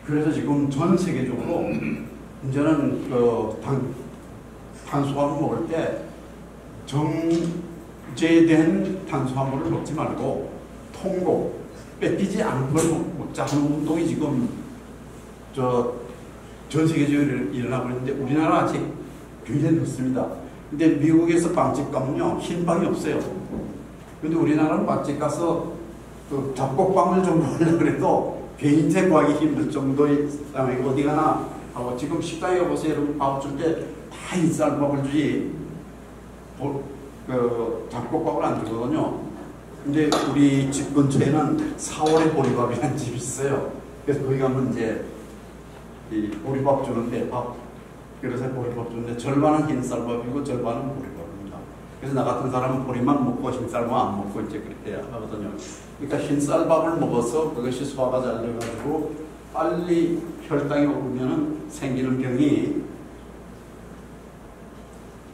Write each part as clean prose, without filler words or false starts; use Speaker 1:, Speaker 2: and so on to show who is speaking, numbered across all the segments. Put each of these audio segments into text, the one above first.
Speaker 1: 그래서 지금 전 세계적으로 이제는 그 탄수화물 먹을 때 정제된 탄수화물을 먹지 말고 통곡, 뺏기지 않은 걸 먹자 하는 운동이 지금 전 세계적으로 일어나고 있는데 우리나라 아직 굉장히 늦습니다. 근데 미국에서 빵집 가면요 흰빵이 없어요. 근데 우리나라는 빵집 가서 그 잡곡빵을 좀 먹으려고 해도 개인세 구하기 힘들 정도의 상황이 어디 가나 하고 지금 식당에 가보세요. 여러분 밥 줄 때 다 흰쌀밥을 주지 그 잡곡밥을 안 주거든요. 근데 우리 집 근처에는 4월에 보리밥이라는 집이 있어요. 그래서 거기 가면 이제 이 보리밥 주는데 그래서 보리밥 주는데 절반은 흰쌀밥이고 절반은 보리밥입니다. 그래서 나 같은 사람은 보리만 먹고 흰쌀밥 안 먹고 이제 그렇게 하거든요. 그러니까 흰쌀밥을 먹어서 그것이 소화가 잘 돼가지고 빨리 혈당이 오르면은 생기는 병이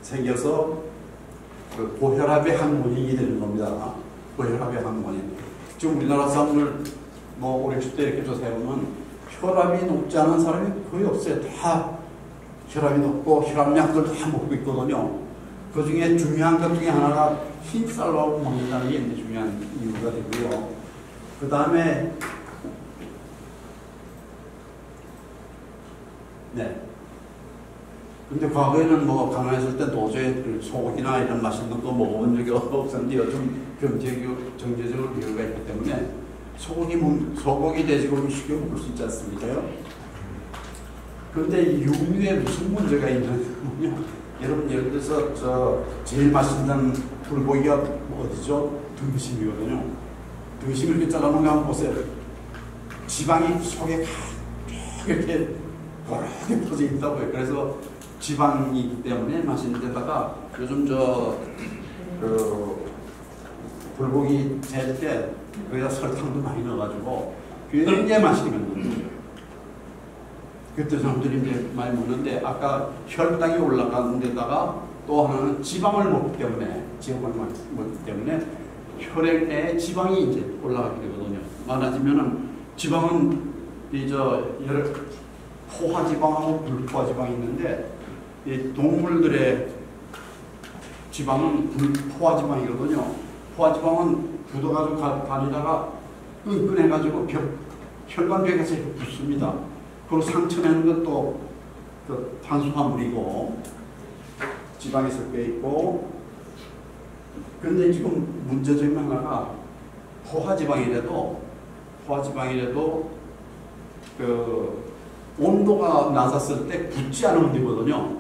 Speaker 1: 생겨서 그 고혈압의 항원인이 되는 겁니다. 고혈압의 항원인. 지금 우리나라 사람들 뭐 5, 60대 이렇게 조사해보면 혈압이 높지 않은 사람이 거의 없어요. 다 혈압이 높고 혈압약들 다 먹고 있거든요. 그 중에 중요한 것 중에 하나가 흰쌀밥을 먹는다는 게 이제 중요한 이유가 되고요. 그 다음에 네. 근데 과거에는 뭐 가난했을 때 도저히 소고기나 이런 맛있는 거 먹어본 적이 없었는데 요즘 경제적으로 여유가 있기 때문에 소고기 돼지고기 쉽게 먹을 수 있지 않습니까요? 그런데 육류에 무슨 문제가 있느냐? 여러분 예를 들어서 제일 맛있는 불고기가 어디죠? 등심이거든요. 등심을 이렇게 잘라놓은 거 한번 보세요. 지방이 속에 이렇게 고르게 퍼져 있다고요. 그래서 지방이 있기 때문에 맛있는 데다가 요즘 불고기 재 때 거기다 설탕도 많이 넣어가지고 굉장히 맛있게 만드는 거예요. 그때 사람들이 이제 많이 먹는데 아까 혈당이 올라가는 데다가 또 하나는 지방을 먹기 때문에 혈액 내에 지방이 이제 올라가게 되거든요. 많아지면은 지방은 포화지방하고 불포화지방이 있는데 이 동물들의 지방은 포화지방이거든요. 포화지방은 굳어가지고 다니다가 끈끈해가지고 혈관벽에서 붙습니다. 그리고 상처내는 것도 그 탄수화물이고 지방이 섞여 있고. 그런데 지금 문제점이 하나가 포화지방이라도 그 온도가 낮았을 때 굳지 않으면 되거든요.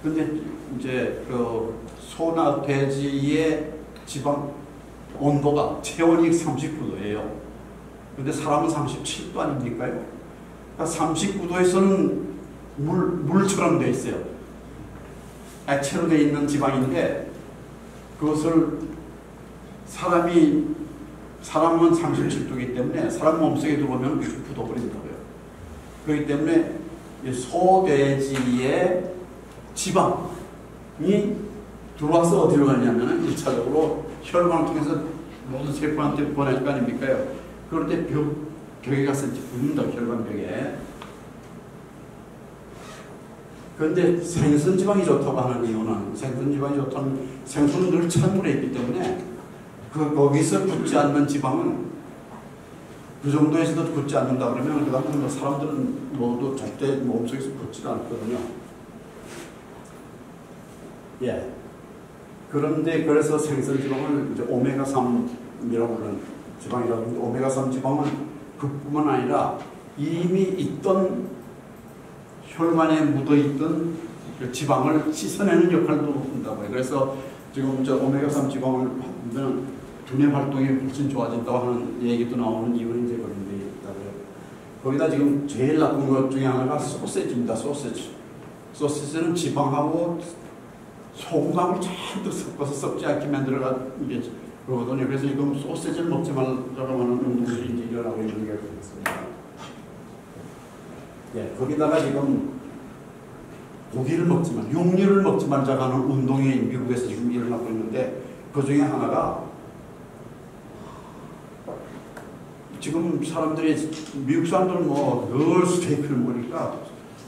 Speaker 1: 근데 이제 그 소나 돼지의 지방 온도가 체온이 39도예요. 근데 사람은 37도 아닙니까요? 그러니까 39도에서는 물처럼 되어 있어요. 액체로 되어 있는 지방인데 그것을 사람은 37도이기 때문에 사람 몸속에 들어오면 굳어버린다고요. 그렇기 때문에 소돼지의 지방이 들어와서 어디로 가냐면 1차적으로 혈관을 통해서 모든 세포한테 보낼 거 아닙니까요? 그럴 때 벽에 가서 붙는다, 혈관벽에. 그런데 생선지방이 좋다고 하는 이유는 생선지방이 좋다는 생선은 늘 찬물에 있기 때문에 거기서 붙지 않는 지방은 그 정도에서도 붙지 않는다 그러면 그다음에 뭐 사람들은 모두 절대 몸속에서 붙지 않거든요. 예. 그런데 그래서 생선지방을 이제 오메가3이라고 하는 지방이라고 하는데 오메가3 지방은 그뿐만 아니라 이미 있던 혈관에 묻어있던 그 지방을 씻어내는 역할도 한다고 해요. 그래서 지금 오메가3 지방을 하면 두뇌 활동이 훨씬 좋아진다고 하는 얘기도 나오는 이유는 이제 그런 데 있다고요. 거기다 지금 제일 나쁜 것 중에 하나가 소세지입니다. 소세지는 지방하고 소금하고 잔뜩 섞어서 썩지 않게 만들어간 게 그거거든요. 그래서 지금 소세지를 먹지 말라고 하는 운동들이 이제 일어나고 있는 게 그렇습니다. 예, 거기다가 지금 고기를 먹지 말, 육류를 먹지 말자고 하는 운동이 미국에서 지금 일어나고 있는데 그 중에 하나가 지금 사람들이, 미국 사람들은 뭐 늘 스테이크를 먹으니까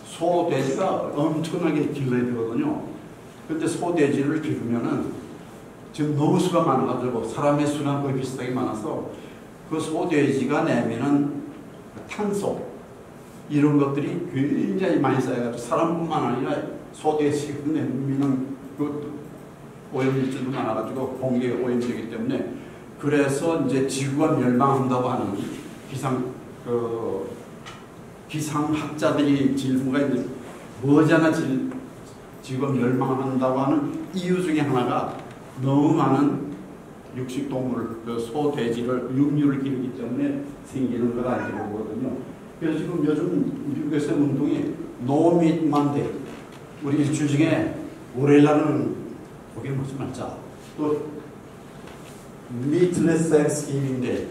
Speaker 1: 소, 돼지가 엄청나게 길러야 되거든요. 근데 소, 돼지를 기르면은 지금 너무 수가 많아가지고 사람의 수랑 거의 비슷하게 많아서 그 소, 돼지가 내미는 탄소 이런 것들이 굉장히 많이 쌓여가지고 사람뿐만 아니라 소, 돼지가 내미는 그 오염물질도 많아가지고 공기에 오염되기 때문에 그래서 이제 지구가 멸망한다고 하는 기상학자들이 질문가 이제 머지않아 지구가 멸망한다고 하는 이유 중에 하나가 너무 많은 육식동물, 소, 돼지를 육류를 기르기 때문에 생기는 걸 알고 보거든요. 그래서 지금 요즘 미국에서 운동이 No Meat Monday, 우리 일주 중에 월요일날은 고기 먹지 말자. 또 Meatless Thanksgiving Day,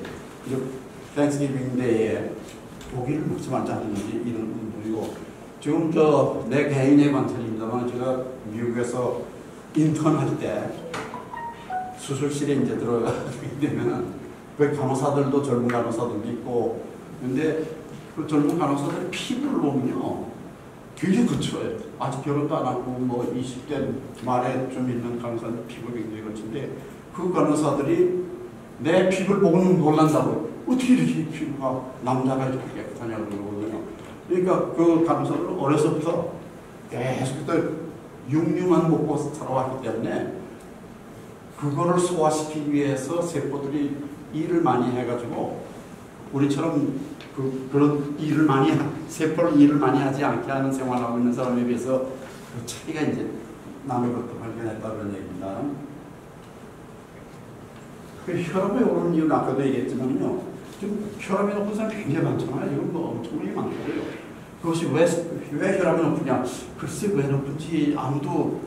Speaker 1: Thanksgiving Day에 고기를 먹지 말자는 이런 운동이고, 지금 내 개인의 관찰입니다만 제가 미국에서 인턴할 때 수술실에 이제 들어가게 되면은 그 간호사들도 젊은 간호사들도 있고, 근데 그 젊은 간호사들의 피부를 보면요 되게 거쳐요. 아직 결혼도 안 하고 뭐 20대 말에 좀 있는 간호사들 피부가 굉장히 거친데 그 간호사들이 내 피부를 보고는 놀란다고요. 어떻게 이렇게 피부가 남자가 이렇게 깨끗하냐고 그러거든요. 그러니까 그 간호사들은 어려서부터 계속해서 육류만 먹고 살아왔기 때문에 그거를 소화시키기 위해서 세포들이 일을 많이 해가지고 우리처럼 그런 일을 세포를 일을 많이 하지 않게 하는 생활을 하고 있는 사람에 비해서 그 차이가 이제 나는 것도 발견했다는 얘기입니다. 그 혈압이 오르는 이유는 아까도 얘기했지만요. 지금 혈압이 높은 사람이 굉장히 많잖아요. 이건 뭐 엄청나게 많고요. 그것이 왜 혈압이 높으냐? 글쎄 왜 높은지 아무도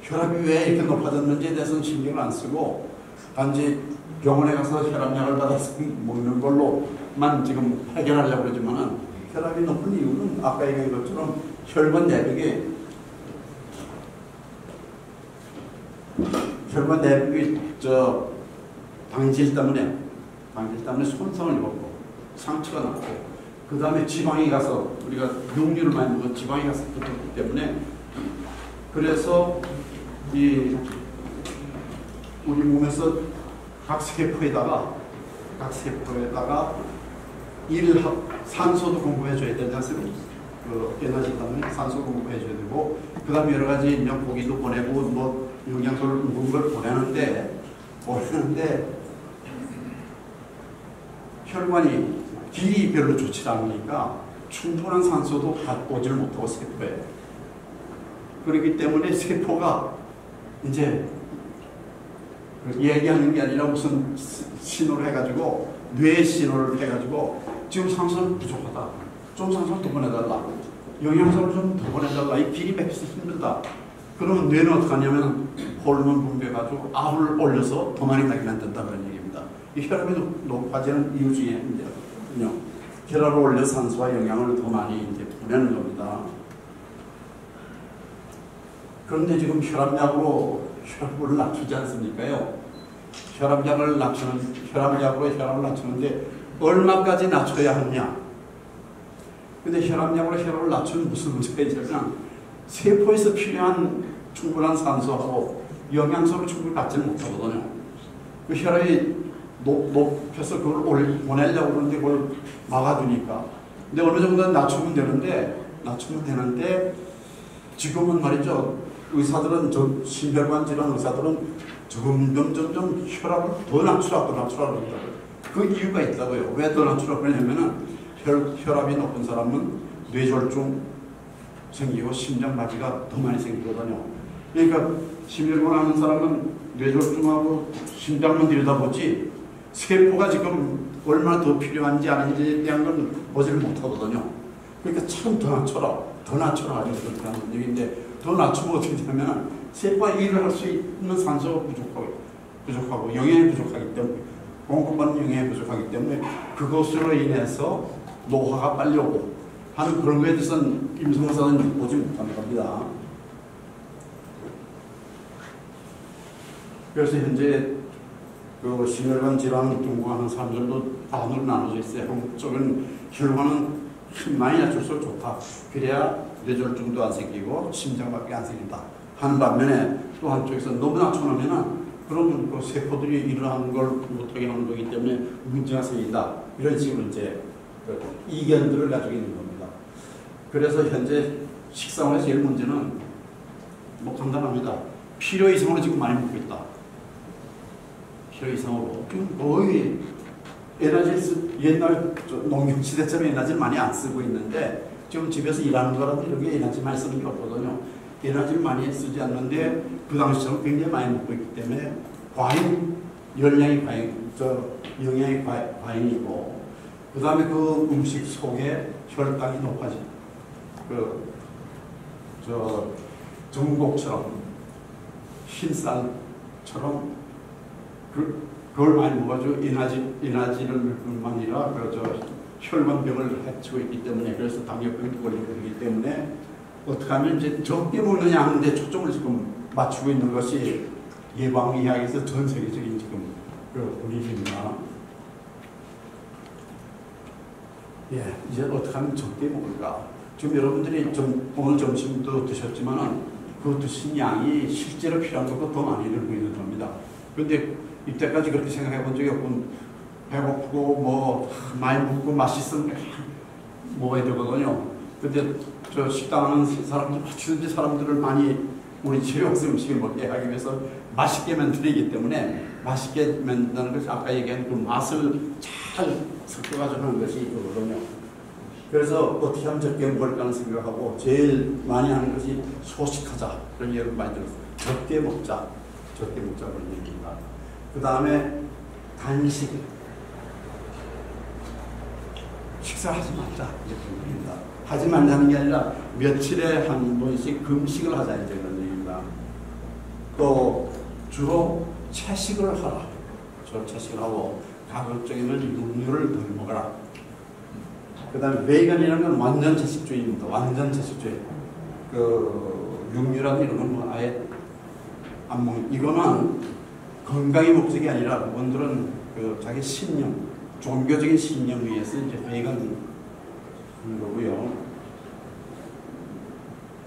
Speaker 1: 혈압이 왜 이렇게 높아졌는지에 대해서는 신경을 안 쓰고 단지 병원에 가서 혈압약을 받아서 먹는 걸로만 지금 해결하려고 그러지만은 혈압이 높은 이유는 아까 얘기한 것처럼 혈관 내벽이 당질 때문에 손상을 입었고 상처가 났고 그 다음에 지방이 가서 우리가 육류를 많이 먹어 지방이 가서 붙었기 때문에 그래서 우리 몸에서 각 세포에다가 산소도 공급해줘야 되지 않습니까? 그 에너지 때문에 산소 공급해줘야 되고 그 다음에 여러 가지 고기도 보내고 뭐 영양소를 먹은 걸 보내는데 혈관이 길이 별로 좋지 않으니까 충분한 산소도 오지를 못하고 세포에 그렇기 때문에 세포가 이제 얘기하는 게 아니라 무슨 신호를 해가지고 뇌 신호를 해가지고 지금 산소는 부족하다. 좀 산소를 더 보내달라. 영양소를 좀 더 보내달라. 이 길이 맺혀서 힘들다. 그러면 뇌는 어떻게 하냐면 호르몬 분비해가지고 압을 올려서 더 많이 나게 만든다 그런 얘기입니다. 이 혈압이 높아지는 이유 중에 문제거든요. 혈압을 올려 산소와 영양을 더 많이 이제 보내는 겁니다. 그런데 지금 혈압약으로 혈압을 낮추지 않습니까요? 혈압약으로 혈압을 낮추는데 얼마까지 낮춰야 하느냐? 근데 혈압약으로 혈압을 낮추면 무슨 문제가 있냐면 세포에서 필요한 충분한 산소하고 영양소를 충분히 받지는 못하거든요. 그 혈압이 높여서 그걸 보내려고 그러는데 그걸 막아주니까. 근데 어느 정도 낮추면 되는데 지금은 말이죠. 의사들은 심혈관 질환 의사들은 점점 혈압을 더 낮추라고 그러더라고요. 그 이유가 있다고요. 왜 더 낮추라고 그러냐면은 혈압이 높은 사람은 뇌졸중 생기고 심장마비가 더 많이 생기거든요. 그러니까 심혈관 하는 사람은 뇌졸중하고 심장만 들여다보지 세포가 지금 얼마나 더 필요한지 아닌지에 대한 건 보지를 못하거든요. 그러니까 참 더 낮춰라 그렇게 하는 얘기인데 더 낮추면 어떻게 되냐면 세포가 일을 할 수 있는 산소가 부족하고 영양이 부족하기 때문에 공급받는 영양이 부족하기 때문에 그것으로 인해서 노화가 빨리 오고 하는 그런 거에 대해서는 임성사는 보지 못하는 겁니다. 그래서 현재 그 심혈관 질환을 경구하는 사람들도 반으로 나눠져 있어요. 한국 쪽은 혈관은 많이 낮출수록 좋다. 그래야 뇌졸중도 안 생기고 심장밖에 안 생긴다 하는 반면에 또 한쪽에서 너무 낮춰놓으면 그러면 그 세포들이 일어나는 걸 못하게 하는 거기 때문에 문제가 생긴다. 이런 식으로 이제 그 이견들을 가지고 있는 겁니다. 그래서 현재 식생활에서 제일 문제는 뭐 간단합니다. 필요 이상으로 지금 많이 먹고 있다. 필요 이상으로. 지금 거의 에너지 옛날 농경시대처럼 에너지를 많이 안 쓰고 있는데 지금 집에서 일하는 거라도 이렇게 에너지 많이 쓰는 게 없거든요. 에너지를 많이 쓰지 않는데 그 당시처럼 굉장히 많이 먹고 있기 때문에 과잉, 열량이 과잉, 영양이 과잉이고 그 다음에 그 음식 속에 혈당이 높아져. 전복처럼 흰쌀처럼 그걸 많이 먹어가지고 에너지를 뿐만 아니라 혈관병을 해치고 있기 때문에 그래서 당뇨병이 걸리게 되기 때문에 어떻게 하면 이제 적게 먹느냐 하는데 초점을 지금 맞추고 있는 것이 예방의학에서 전 세계적인 지금 그 분위기입니다. 예, 이제 어떻게 하면 적게 먹을까? 지금 여러분들이 오늘 점심도 드셨지만은 그 드신 양이 실제로 필요한 것보다 더 많이 들고 있는 겁니다. 그런데 이때까지 그렇게 생각해 본 적이 없고 배고프고 뭐 많이 먹고 맛있으면 먹어야 되거든요. 근데 저 식당하는 사람들, 어찌든지 사람들을 많이 우리 제육스 음식을 먹게 하기 위해서 맛있게 만들기 때문에 맛있게 만든다는 것이 아까 얘기한 그 맛을 잘 섞어가지고 하는 것이 이거거든요. 그래서 어떻게 하면 적게 먹을까 하는 생각하고 제일 많이 하는 것이 소식하자 그런 얘기를 많이 들었어요. 적게 먹자 그런 얘기입니다. 그 다음에 단식 식사하지 말자 이제 그런 얘기입니다. 하지 말자는 게 아니라 며칠에 한 번씩 금식을 하자 이제 그런 얘기입니다. 또 주로 채식을 하라. 주로 채식을 하고 가급적이면 육류를 덜 먹어라. 그 다음에 베이건이라는 건 완전 채식주의입니다. 완전 채식주의. 육류라든 이런 건 뭐 아예 안 먹는. 이거는 건강의 목적이 아니라 그분들은 자기 신념, 종교적인 신념 위에서 이제 베이건 하는 거고요.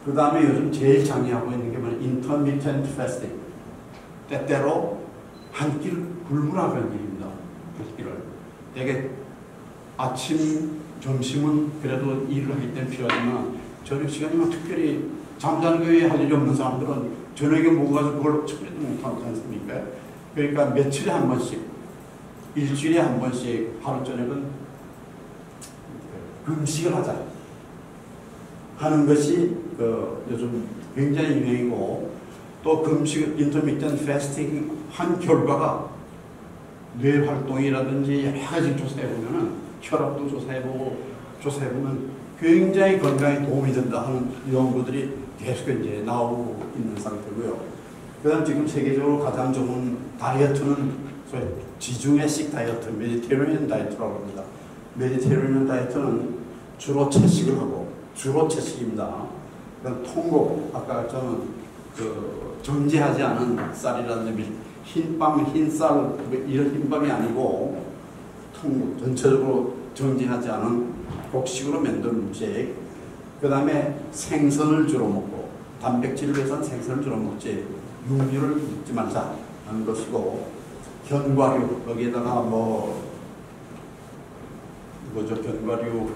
Speaker 1: 그 다음에 요즘 제일 장애하고 있는 게 뭐냐, intermittent fasting. 때때로 한 끼를 굶으라는 얘기입니다. 한 끼를. 되게 아침, 점심은 그래도 일을 하기 때문에 필요하지만 저녁 시간이면 특별히 잠자는 게 할 일이 없는 사람들은 저녁에 먹어가지고 그걸 특별히 못하지 않습니까? 그러니까 며칠에 한 번씩, 일주일에 한 번씩 하루 저녁은 금식을 하자 하는 것이 요즘 굉장히 유행이고 또 금식, 인터미디언트 패스팅 한 결과가 뇌 활동이라든지 여러 가지 조사해보면은 혈압도 조사해보면 굉장히 건강에 도움이 된다 하는 연구들이 계속 이제 나오고 있는 상태고요. 그 다음 지금 세계적으로 가장 좋은 다이어트는 소위 지중해식 다이어트, 메디테리언 다이어트라고 합니다. 메디테리언 다이어트는 주로 채식을 하고, 주로 채식입니다. 그다음 통곡, 아까 저는 정제하지 않은 쌀이라든지 흰빵, 흰쌀 이런 흰밥이 아니고 통곡, 전체적으로 정제하지 않은 곡식으로 만든 음식. 그 다음에 생선을 주로 먹고, 단백질을 위해서는 생선을 주로 먹지 육류를 먹지 말자 하는 것이고, 견과류, 거기에다가 견과류,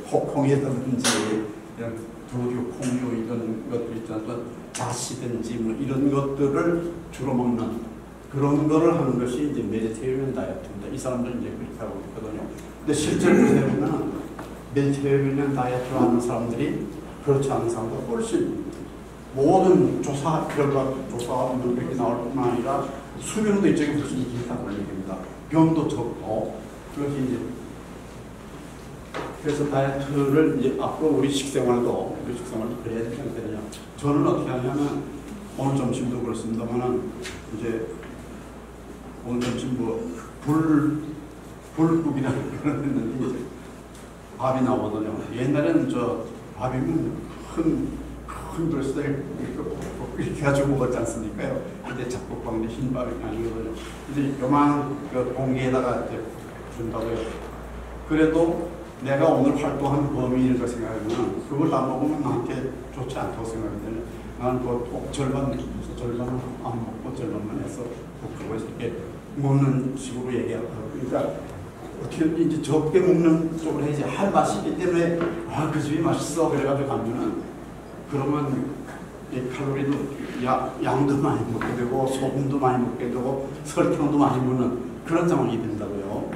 Speaker 1: 콩이든지 이런 두류, 콩류 이런 것들 있잖아요. 자시든지 뭐 이런 것들을 주로 먹는 그런 거를 하는 것이 이제 메디테리언 다이어트입니다. 이 사람들은 이제 그렇게 하고 있거든요. 근데 실제로 보면 메디테리언 다이어트를 하는 사람들이 그렇지 않은 사람보다 훨씬 모든 조사 결과 조사하면 그렇게 나올 뿐만 아니라 수명도 이쪽에 훨씬 길다는 얘기입니다. 병도 적고 그것이 이제 그래서 다이어트를 이제 앞으로 우리 식생활도 그래야 되지 않겠느냐. 저는 어떻게 하냐면 오늘 점심도 그렇습니다만은 이제 오늘 점심 불국이라는 걸 했는데 이제 밥이 나오거든요. 옛날에는 밥이면 큰 그릇에 이렇게 가지고 먹었지 않습니까요? 근데 잡곡밥인데 흰밥이 아니거든요. 이제 요만 공기에다가 이제 된다고요. 그래도 내가 오늘 활동한 범위를 생각하면 그걸 다 먹으면 나한테 좋지 않다고 생각하는데 나는 꼭 절반은 안 먹고 절반만 해서 그거 이렇게 먹는 식으로 얘기하고 그러니까 어떻게 이제 적게 먹는 쪽으로 해야지 할 맛이 있기 때문에 그 집이 맛있어 그래가지고 가면은 그러면 이 칼로리도 양도 많이 먹게 되고 소금도 많이 먹게 되고 설탕도 많이 먹는 그런 상황이 된다고요.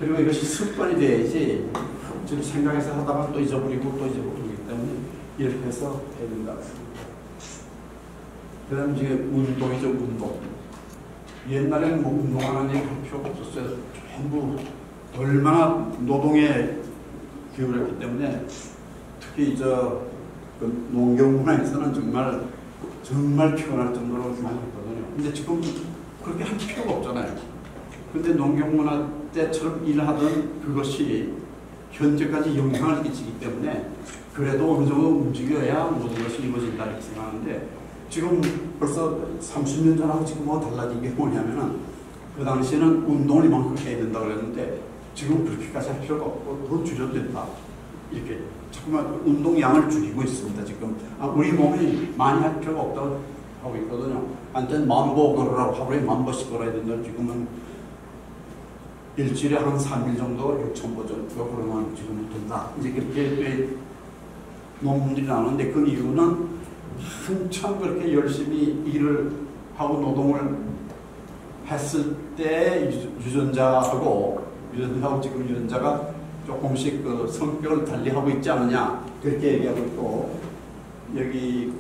Speaker 1: 그리고 이것이 습관이 돼야지 지금 생각해서 하다가 또 잊어버리기 때문에 이렇게 해서 해야 된다. 그 다음에 이제 운동이죠. 운동. 옛날에는 뭐 운동하는 얘기 할 필요가 없었어요. 전부 얼마나 노동에 기울였기 때문에 특히 그 농경 문화에서는 정말 피곤할 정도로 많이 했거든요. 근데 지금 그렇게 할 필요가 없잖아요. 근데 농경 문화 때처럼 일하던 그것이 현재까지 영향을 끼치기 때문에 그래도 어느 정도 움직여야 모든 것이 이루어진다 이렇게 생각하는데 지금 벌써 30년 전하고 지금하고 달라진 게 뭐냐면은 그 당시에는 운동을 이만큼 해야 된다고 그랬는데 지금 그렇게까지 할 필요가 없고 더 줄여도 된다. 이렇게 자꾸만 운동량을 줄이고 있습니다. 지금 우리 몸이 많이 할 필요가 없다고 하고 있거든요. 한때는 10,000보 걸으라고 하루에 10,000보씩 걸어야 된다. 지금은 일주일에 한 3일 정도 6,000보 정도 걸으면 지금 된다. 이제 그렇게 논문들이 나오는데 그 이유는 한참 그렇게 열심히 일을 하고 노동을 했을 때 유전자하고 지금 유전자가 조금씩 그 성격을 달리하고 있지 않느냐 그렇게 얘기하고 있고 여기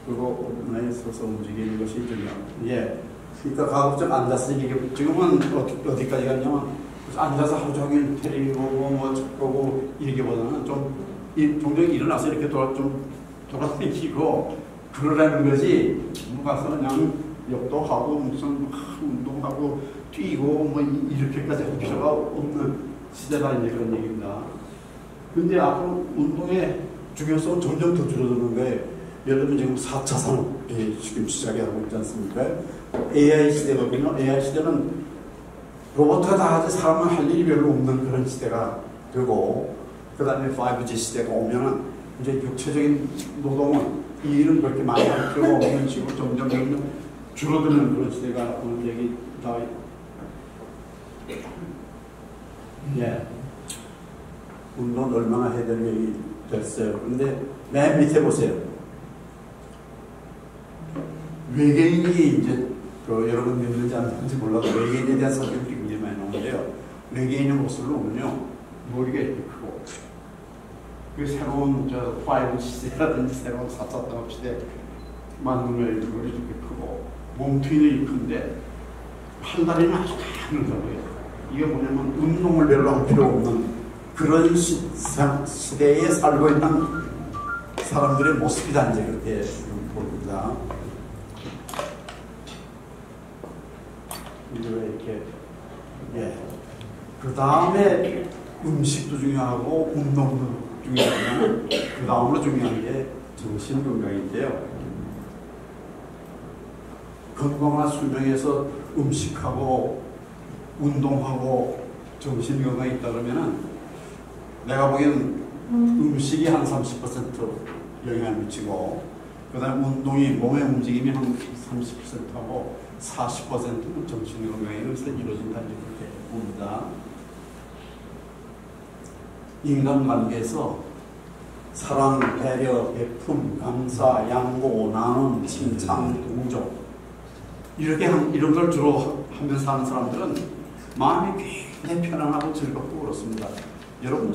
Speaker 1: 그거 문화에 서서 움직이는 것이 중요합니다. 그러니까 가급적 앉아서 이게 지금은 어디까지 갔냐면 앉아서 하루 종일 텔레비 보고 뭐 책 보고 이러기보다는 좀 종종 일어나서 이렇게 돌아다니고 그러라는 거지 가서 그냥 욕도 하고 무슨 운동하고 뛰고 뭐 이렇게까지 할 필요가 없는 시대다 이제 그런 얘기입니다. 근데 앞으로 운동의 중요성은 점점 더 줄어드는 거예요. 예를 들면 지금 4차 산업이 지금 시작하고 있지 않습니까? AI 시대거든요. AI 시대는 로봇가 다 하지 사람은 할 일이 별로 없는 그런 시대가 되고 그 다음에 5G 시대가 오면은 이제 육체적인 노동은 이 일은 그렇게 많이 할 필요가 없는 식으로 점점 줄어드는 그런 시대가 오는 얘기 다 운동 얼마나 해야 되는 얘기 됐어요. 그런데 맨 밑에 보세요. 외계인이 이제 여러분 믿는지 안 믿는지 몰라도 외계인에 대한 사진들이 굉장히 많이 나오는데요. 외계인의 모습을 보면요. 머리가 이렇게 크고 그 새로운 5G 시대라든지 새로운 4차 산업 시대 만능을 머리 이렇게 크고 몸뚱이는 큰데 팔다리는 아주 가늘다고요. 이게 뭐냐면 운동을 별로 할 필요 없는 그런 시대에 살고 있는 사람들의 모습이다 이제 그렇게 봅니다. 이렇게 그 다음에 음식도 중요하고 운동도 중요하지만 그 다음으로 중요한 게 정신 건강인데요. 건강한 수명에서 음식하고 운동하고 정신 건강이 있다 그러면은 내가 보기엔 음식이 한 30% 영향을 미치고 그 다음에 운동이 몸의 움직임이 한 30%하고 40%는 정신 건강에 의해서 이루어진다 이렇게 봅니다. 인간관계에서 사랑, 배려, 베품, 감사, 양보, 나눔, 칭찬, 동정 이런 걸 주로 하면서 사는 사람들은 마음이 굉장히 편안하고 즐겁고 그렇습니다. 여러분